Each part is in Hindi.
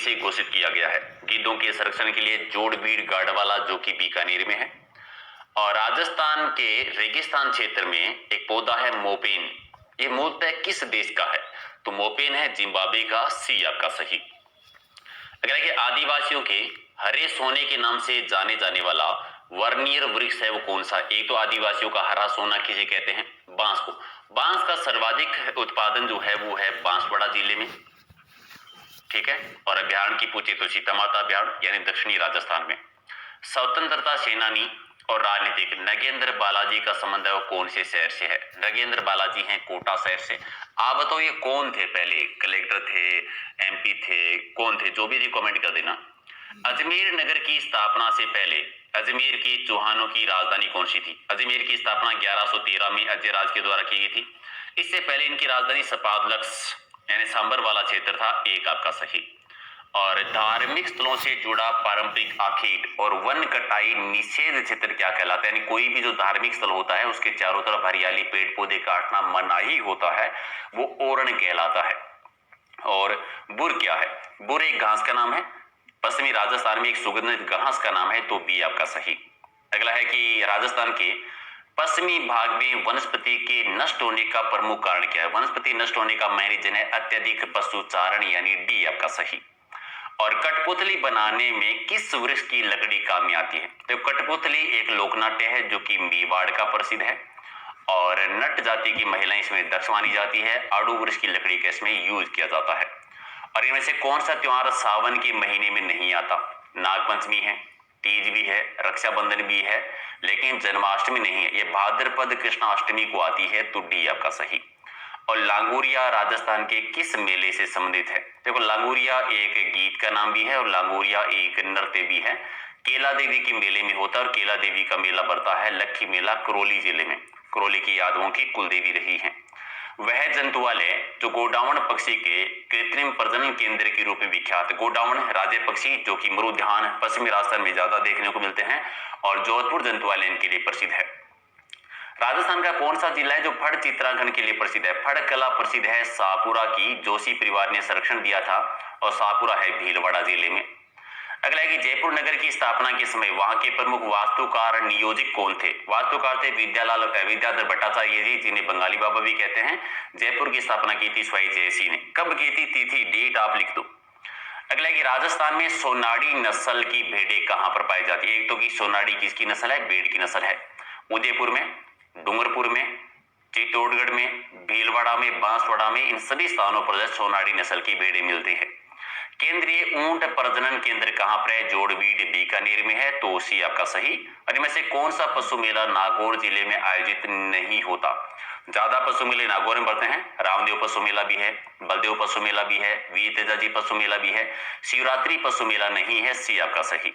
से घोषित किया गया है। गिद्धों के संरक्षण के लिए जोड़बीड़ गाढ़वाला जो कि बीकानेर में है। और राजस्थान के रेगिस्तान क्षेत्र में एक पौधा है मोपेन। ये मूलतः किस देश का है? तो मोपेन है जिम्बाब्वे का। सी आपका सही। अगला है कि आदिवासियों के हरे सोने के नाम से जाने जाने वाला वर्नियर वृक्ष है वो कौन सा? एक तो आदिवासियों का हरा सोना किसे कहते हैं? बांस को। बांस का सर्वाधिक उत्पादन जो है वो है बांसवाड़ा जिले में, ठीक है। और अभ्यारण्य की पूछे तो सीतामाता अभ्यारण्य यानी दक्षिणी राजस्थान में। स्वतंत्रता सेनानी और राजनीतिक नगेंद्र बालाजी का संबंध है वो कौन से शहर से है? नगेंद्र बालाजी हैं कोटा शहर से। आप बताओ ये कौन थे? पहले कलेक्टर थे, एमपी थे, कौन थे? जो भी थी कमेंट कर देना। अजमेर नगर की स्थापना से पहले अजमेर की चौहानों की राजधानी कौन सी थी? अजमेर की स्थापना 1113 में अजयराज के द्वारा की गई थी। इससे पहले इनकी राजधानी सपादलक्स यानी सांबर वाला क्षेत्र था। एक आपका सही। और धार्मिक स्थलों से जुड़ा पारंपरिक आखेट और वन कटाई निषेध क्षेत्र क्या कहलाता है? यानी कोई भी जो धार्मिक स्थल होता है उसके चारों तरफ हरियाली पेड़ पौधे काटना मनाही होता है, वो ओरण कहलाता है। और बुर क्या है? बुर एक घास का नाम है, पश्चिमी राजस्थान में एक सुगंधित घास का नाम है। तो बी आपका सही। अगला है कि राजस्थान के पश्चिमी भाग में वनस्पति के नष्ट होने का प्रमुख कारण क्या है? वनस्पति नष्ट होने का मेन रीजन है अत्यधिक पशुचारण यानी डी आपका सही। और कठपुतली बनाने में किस वृक्ष की लकड़ी काम में आती है? तो कठपुतली एक लोकनाट्य है जो कि मेवाड़ का प्रसिद्ध है और नट जाति की महिलाएं इसमें दक्ष मानी जाती है। आड़ू वृक्ष की लकड़ी का इसमें यूज किया जाता है। और इनमें से कौन सा त्योहार सावन के महीने में नहीं आता? नागपंचमी है, तीज भी है, रक्षाबंधन भी है, लेकिन जन्माष्टमी नहीं है। ये भाद्रपद कृष्णाष्टमी को आती है। तो डी आपका सही। और लांगुरिया राजस्थान के किस मेले से संबंधित है? देखो लांगुरिया एक गीत का नाम भी है और लांगुरिया एक नृत्य भी है। केला देवी के मेले में होता है और केला देवी का मेला बढ़ता है लक्खी मेला करौली जिले में। करौली की यादवों की कुलदेवी रही है। वह जंतुआलय जो गोडावण पक्षी के कृत्रिम प्रजनन केंद्र के रूप में विख्यात। गोडावण राजे पक्षी जो कि मरुद्यान पश्चिमी राजस्थान में ज्यादा देखने को मिलते हैं और जोधपुर जंतुआलय के लिए प्रसिद्ध है। राजस्थान का कौन सा जिला है जो फड़ चित्रांकन के लिए प्रसिद्ध है? फड़ कला प्रसिद्ध है शाहपुरा की। जोशी परिवार ने संरक्षण दिया था और शाहपुरा है भीलवाड़ा जिले में। अगला है कि जयपुर नगर की स्थापना के समय वहां के प्रमुख वास्तुकार नियोजक कौन थे? वास्तुकार थे विद्याधर भट्टाचार्य जी, जिन्हें बंगाली बाबा भी कहते हैं। जयपुर की स्थापना की थी स्वाई जयसिंह ने। कब की थी? तिथि डेट आप लिख दो। अगला है कि राजस्थान में सोनाड़ी नस्ल की भेड़ें कहां पर पाई जाती है? एक तो कि सोनाड़ी किसकी नस्ल है? भेड़ की नस्ल है। उदयपुर में, डूंगरपुर में, चित्तौड़गढ़ में, भीलवाड़ा में, बांसवाड़ा में, इन सभी स्थानों पर सोनाड़ी नस्ल की भेड़ें मिलती है। केंद्रीय ऊंट प्रजनन केंद्र कहां पर है? जोड़बीड़ बीकानेर में है। तो सी आपका सही। और इनमें से कौन सा पशु मेला नागौर जिले में आयोजित नहीं होता? ज्यादा पशु मेले नागौर में बढ़ते हैं। रामदेव पशु मेला भी है, बलदेव पशु मेला भी है, वीर तेजाजी पशु मेला भी है, शिवरात्रि पशु मेला नहीं है। सी आपका सही।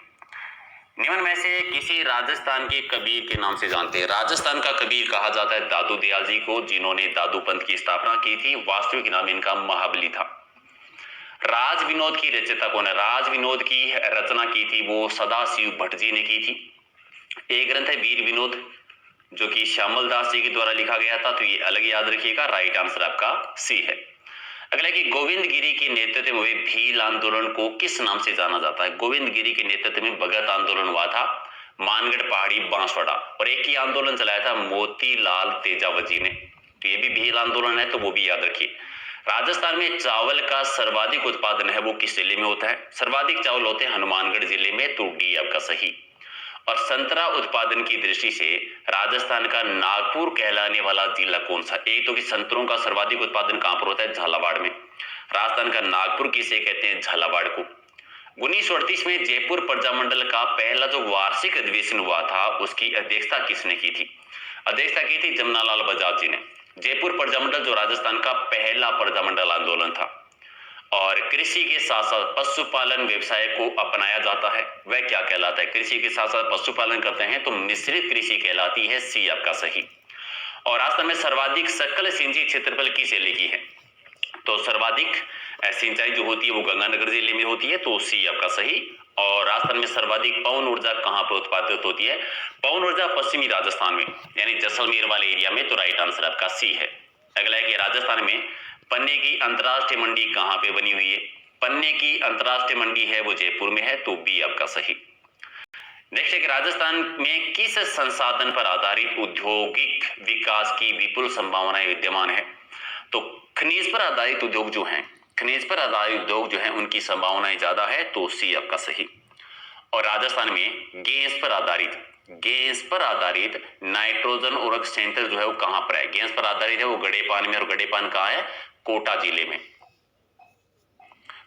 निम्न में से किसी राजस्थान के कबीर के नाम से जानते हैं? राजस्थान का कबीर कहा जाता है दादू दयाल जी को, जिन्होंने दादू पंथ की स्थापना की थी। वास्तविक नाम इनका महाबली था। राज विनोद की रचयिता कौन है? राज विनोद की रचना की थी वो सदाशिव भट्ट जी ने की थी। एक ग्रंथ है वीर विनोद जो कि श्यामल दास जी के द्वारा लिखा गया था। तो ये अलग याद रखिएगा। राइट आंसर आपका सी है। अगला कि गोविंद गिरी के नेतृत्व में हुए भील आंदोलन को किस नाम से जाना जाता है? गोविंद गिरी के नेतृत्व में भगत आंदोलन हुआ था मानगढ़ पहाड़ी बांसवाड़ा। और एक ही आंदोलन चलाया था मोतीलाल तेजावत जी ने। तो ये भी भील आंदोलन है, तो वो भी याद रखिए। राजस्थान में चावल का सर्वाधिक उत्पादन है वो किस जिले में होता है? सर्वाधिक चावल होते हैं हनुमानगढ़ जिले में। तो डी आपका सही। और संतरा उत्पादन की दृष्टि से राजस्थान का नागपुर कहलाने वाला जिला कौन सा? एक तो कि संतरों का सर्वाधिक उत्पादन कहां पर होता है? झालावाड़ में। राजस्थान का नागपुर किसे कहते हैं? झालावाड़ को। 1938 में जयपुर प्रजामंडल का पहला जो वार्षिक अधिवेशन हुआ था उसकी अध्यक्षता किसने की थी? अध्यक्षता की थी जमनालाल बजाज जी ने। जयपुर प्रजामंडल जो राजस्थान का पहला प्रजामंडल आंदोलन था। और कृषि के साथ साथ पशुपालन व्यवसाय को अपनाया जाता है, वह क्या कहलाता है? कृषि के साथ साथ पशुपालन करते हैं तो मिश्रित कृषि कहलाती है। सी आपका सही। और राजस्थान में सर्वाधिक सकल सिंचाई क्षेत्रफल किस जिले की है? तो सर्वाधिक सिंचाई जो होती है वो गंगानगर जिले में होती है। तो सी आपका सही। और राजस्थान में सर्वाधिक पवन ऊर्जा कहां पर उत्पादित होती है? पवन ऊर्जा पश्चिमी राजस्थान में यानी जैसलमेर वाले एरिया में। तो राइट आंसर आपका सी है। अगला है कि राजस्थान में पन्ने की अंतरराष्ट्रीय मंडी कहां पे बनी हुई है? पन्ने की अंतरराष्ट्रीय मंडी है वो जयपुर में है, तो बी आपका सही। नेक्स्ट है, राजस्थान में किस संसाधन पर आधारित औद्योगिक विकास की विपुल संभावनाएं विद्यमान है? तो खनिज पर आधारित उद्योग जो हैं, खनिज पर आधारित उद्योग जो हैं उनकी संभावनाएं ज्यादा है, तो सी आपका सही। और राजस्थान में गैस पर आधारित नाइट्रोजन उर्वरक सेंटर जो है वो कहां पर है? गैस पर आधारित है वो गड़ेपान में, और गड़ेपान कहां है? कोटा जिले में।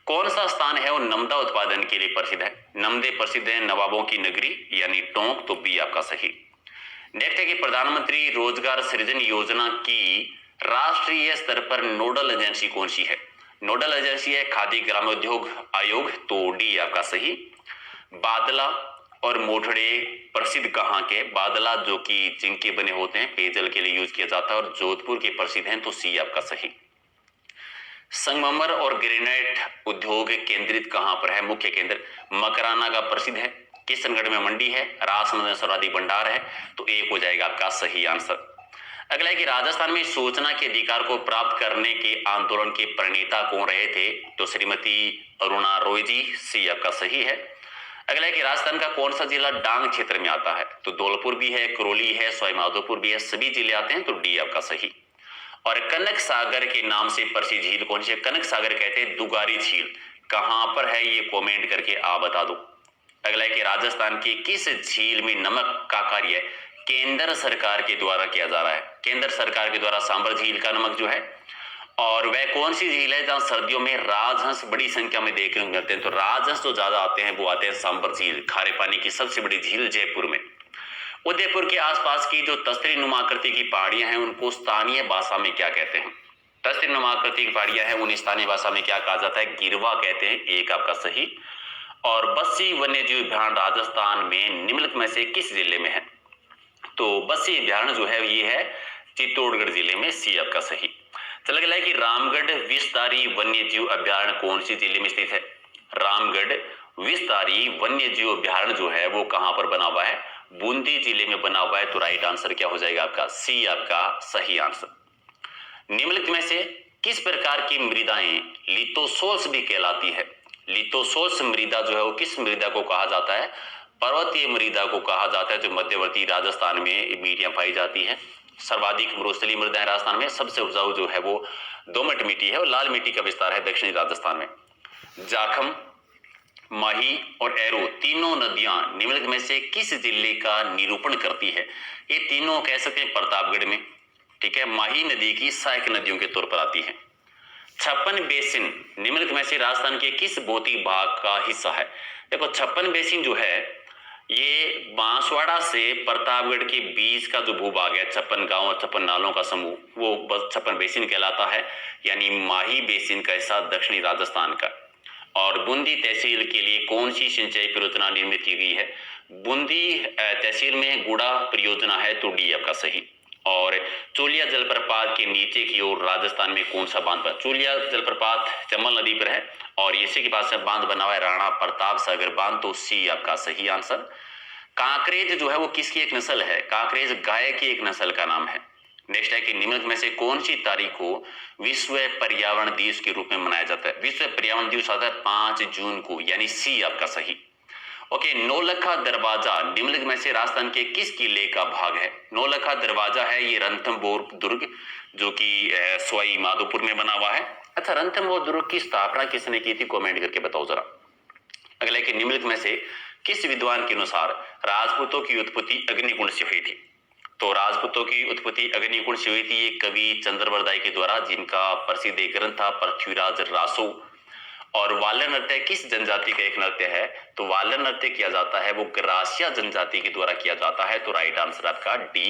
कौन सा स्थान है वो नमदा उत्पादन के लिए प्रसिद्ध है? नमदे प्रसिद्ध है नवाबों की नगरी यानी टोंक, तो बी आपका सही। नेक्स्ट है कि प्रधानमंत्री रोजगार सृजन योजना की राष्ट्रीय स्तर पर नोडल एजेंसी कौन सी है? नोडल एजेंसी है खादी ग्रामोद्योग आयोग, तो डी आपका सही। बादला और मोठड़े प्रसिद्ध कहाँ के? बादला जो कि जिंक के बने होते हैं, पेयजल के लिए यूज किया जाता है, और जोधपुर के प्रसिद्ध हैं, तो सी आपका सही। संगमरमर और ग्रेनाइट उद्योग केंद्रित कहां पर है? मुख्य केंद्र मकराना का प्रसिद्ध है, किशनगढ़ में मंडी है, राजसमंद में सर्वाधिक भंडार है, तो एक हो जाएगा आपका सही आंसर। अगला है कि राजस्थान में सूचना के अधिकार को प्राप्त करने के आंदोलन के प्रणेता कौन रहे थे? तो श्रीमती अरुणा रॉय जी, सी आपका सही है। अगला है कि राजस्थान का कौन सा जिला डांग क्षेत्र में आता है? तो धौलपुर भी है, करौली है, सवाईमाधोपुर भी है, सभी जिले आते हैं, तो डी आपका सही। और कनक सागर के नाम से प्रसिद्ध झील कौन सी है? कनक सागर कहते हैं दुगारी झील, कहां पर है ये कमेंट करके आप बता दो। अगला है कि राजस्थान की किस झील में नमक का कार्य केंद्र सरकार के द्वारा किया जा रहा है? केंद्र सरकार के द्वारा सांबर झील का नमक जो है, और वह कौन सी झील है जहां सर्दियों में राजहंस बड़ी संख्या में देखने को मिलते हैं? तो राजहंस जो ज्यादा आते हैं वो आते हैं सांबर झील, खारे पानी की सबसे बड़ी झील जयपुर में। उदयपुर के आसपास की जो तस्तरी नुमा आकृति की पहाड़ियां हैं उनको स्थानीय भाषा में क्या कहते हैं? तस्तरी नुमा आकृति की पहाड़ियां हैं उन स्थानीय भाषा में क्या कहा जाता है? गिरवा कहते हैं, एक आपका सही। और बस्सी वन्यजीव अभ्यारण्य राजस्थान में निम्नलिखित में से किस जिले में है? तो बस्सी अभ्यारण्य जो है ये है चित्तौड़गढ़ जिले में, सी आपका सही। चला गया कि रामगढ़ विषधारी वन्यजीव अभ्यारण्य कौन सी जिले में स्थित है? रामगढ़ विषधारी वन्यजीव अभ्यारण्य जो है वो कहां पर बना हुआ है? बूंदी जिले में बना हुआ है, तो राइट आंसर क्या हो जाएगा आपका? सी आपका सही आंसर। निम्नलिखित में से किस प्रकार की मृदाएं लिथोसोल्स भी कहलाती है? लिथोसोल्स मृदा जो है वो किस मृदा को कहा जाता है? पर्वतीय मृदा को कहा जाता है, जो मध्यवर्ती राजस्थान में मिट्टियां पाई जाती है। सर्वाधिक मरुस्थलीय मृदाएं राजस्थान में, सबसे उपजाऊ जो है वो दोमट मिट्टी है और लाल मिट्टी का विस्तार है दक्षिणी राजस्थान में। जाखम, माही और एरो तीनों नदियां निम्नलिखित में से किस जिले का निरूपण करती है? ये तीनों कह सकते हैं प्रतापगढ़ में, ठीक है। माही नदी की सहायक नदियों के तौर पर आती है। छप्पन बेसिन निम्नलिखित में से राजस्थान के किस भौतिक भाग का हिस्सा है? देखो छप्पन बेसिन जो है ये बांसवाड़ा से प्रतापगढ़ के बीच का जो भूभाग है, 56 गांव और 56 नालों का समूह, वो बस छप्पन बेसिन कहलाता है, यानी माही बेसिन का हिस्सा दक्षिणी राजस्थान का। और बूंदी तहसील के लिए कौन सी सिंचाई परियोजना निर्मित की गई है? बूंदी तहसील में गुड़ा परियोजना है, तो डी आपका सही। और चोलिया जलप्रपात के नीचे की ओर राजस्थान में कौन सा बांध पर? चोलिया जलप्रपात चंबल नदी पर है, और इसी के पास बांध बना हुआ है राणा प्रताप सागर बांध, तो सी आपका सही आंसर। कांकरेज जो है वो किसकी एक नस्ल है? कांकरेज गाय की एक नस्ल का नाम है। नेक्स्ट है कि निम्नलिखित में से कौन सी तारीख को विश्व पर्यावरण दिवस के रूप में मनाया जाता है? विश्व पर्यावरण दिवस आता है 5 जून को, यानी सी आपका सही। ओके, नौलखा दरवाजा निम्नलिखित में से राजस्थान के किस किले का भाग है? नौलखा दरवाजा है ये रणथंभौर दुर्ग, जो कि सवाई माधोपुर में बना हुआ है। अच्छा, रणथंभौर दुर्ग की स्थापना किसने की थी? कमेंट करके बताओ जरा। अगला कि निम्नलिखित में से किस विद्वान के अनुसार राजपूतों की उत्पत्ति अग्निकुंड से हुई थी? तो राजपूतों की उत्पत्ति अग्निकुंड से हुई थी ये कवि चंद्रवरदाई के द्वारा, जिनका प्रसिद्ध एक ग्रंथ था पृथ्वीराज रासो। और वालर नृत्य किस जनजाति का एक नृत्य है? तो वालर नृत्य किया जाता है वो ग्रासिया जनजाति के द्वारा किया जाता है, तो राइट आंसर आपका डी।